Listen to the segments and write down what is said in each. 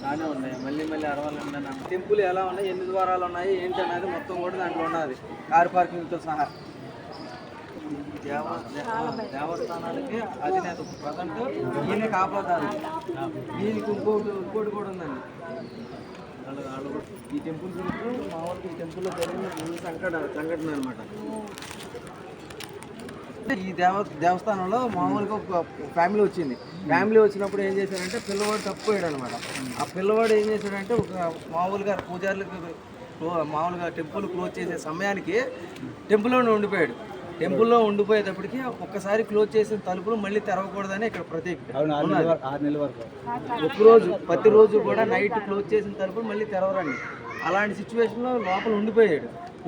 బాగానే ఉన్నాయి. మళ్ళీ మళ్ళీ అరవాలండి. టెంపుల్ ఎలా ఉన్నాయి, ఎన్ని ద్వారాలు ఉన్నాయి ఏంటి అనేది మొత్తం కూడా దాంట్లో ఉన్నది, కార్ పార్కింగ్తో సహా. దేవస్థానాలకి అధినేత ప్రజెంట్ ఈయన కాపాడారు. దీనికి ఇంకోటి కూడా ఉందండి. ఈ టెంపుల్ గురించి మామూలుగా ఈ టెంపుల్లో జరిగిన సంఘటన అనమాట. ఈ దేవస్థానంలో మామూలుగా ఒక ఫ్యామిలీ వచ్చింది. ఫ్యామిలీ వచ్చినప్పుడు ఏం చేశాడంటే పిల్లవాడు తప్పిపోయాడు అనమాట. ఆ పిల్లవాడు ఏం చేశాడంటే ఒక మామూలుగా పూజారులకు మామూలుగా టెంపుల్ క్లోజ్ చేసే సమయానికి టెంపుల్లోనే ఉండిపోయాడు. టెంపుల్లో ఉండిపోయేటప్పటికి ఒక్కసారి క్లోజ్ చేసిన తలుపులు మళ్ళీ తెరవకూడదని ఇక్కడ ప్రత్యేక ప్రతిరోజు కూడా నైట్ క్లోజ్ చేసిన తలుపులు మళ్ళీ తెరవరండి. అలాంటి సిచ్యువేషన్లో లోపల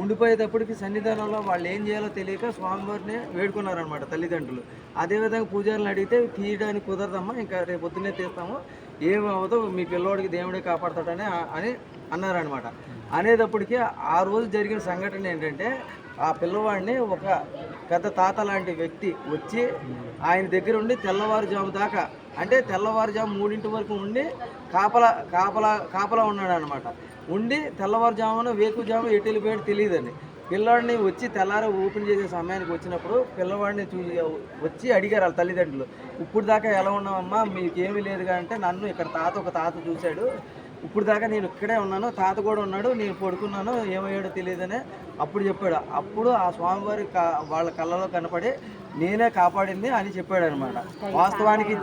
ఉండిపోయేటప్పటికి సన్నిధానంలో వాళ్ళు ఏం చేయాలో తెలియక స్వామివారిని వేడుకున్నారనమాట తల్లిదండ్రులు. అదేవిధంగా పూజారులను అడిగితే తీయడానికి కుదరదమ్మా, ఇంకా రేపు పొద్దున్నే తీస్తాము, ఏమవుతో మీ పిల్లోడికి దేవుడే కాపాడతాడని అని అన్నారనమాట. అనేటప్పటికీ ఆ రోజు జరిగిన సంఘటన ఏంటంటే ఆ పిల్లవాడిని ఒక పెద్ద తాత లాంటి వ్యక్తి వచ్చి ఆయన దగ్గర ఉండి తెల్లవారుజాము దాకా, అంటే తెల్లవారుజాము 3 వరకు ఉండి కాపలా ఉన్నాడు అనమాట. ఉండి తెల్లవారుజామున వేకుజాము ఎటు వెళ్ళిపోయాడు తెలియదండి. పిల్లవాడిని వచ్చి తెల్లారి ఓపెన్ చేసే సమయానికి వచ్చినప్పుడు పిల్లవాడిని వచ్చి అడిగారు వాళ్ళ తల్లిదండ్రులు, ఇప్పుడు దాకా ఎలా ఉన్నామమ్మా, మీకేమీ లేదుగా అంటే, నన్ను ఇక్కడ ఒక తాత చూశాడు, ఇప్పుడు దాకా నేను ఇక్కడే ఉన్నాను, తాత కూడా ఉన్నాడు, నేను పడుకున్నాను, ఏమయ్యాడో తెలియదని అప్పుడు చెప్పాడు. అప్పుడు ఆ స్వామివారి వాళ్ళ కళ్ళలో కనపడి నేనే కాపాడింది అని చెప్పాడు అనమాట. వాస్తవానికి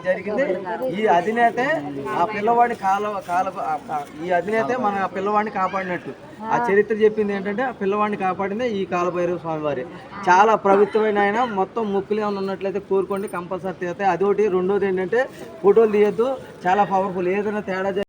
జరిగింది ఈ అధినేతే ఆ పిల్లవాడిని ఈ అధినేతే మన పిల్లవాడిని కాపాడినట్టు ఆ చరిత్ర చెప్పింది ఏంటంటే ఆ పిల్లవాడిని కాపాడిందే ఈ కాలభైరవ స్వామివారి. చాలా పవిత్రమైన ఆయన. మొత్తం మొక్కులు ఏమైనా ఉన్నట్లయితే కోరుకోండి, కంపల్సరీ తీరుతాయి. అదొకటి. రెండోది ఏంటంటే ఫోటోలు తీయద్దు, చాలా పవర్ఫుల్. ఏదైనా తేడా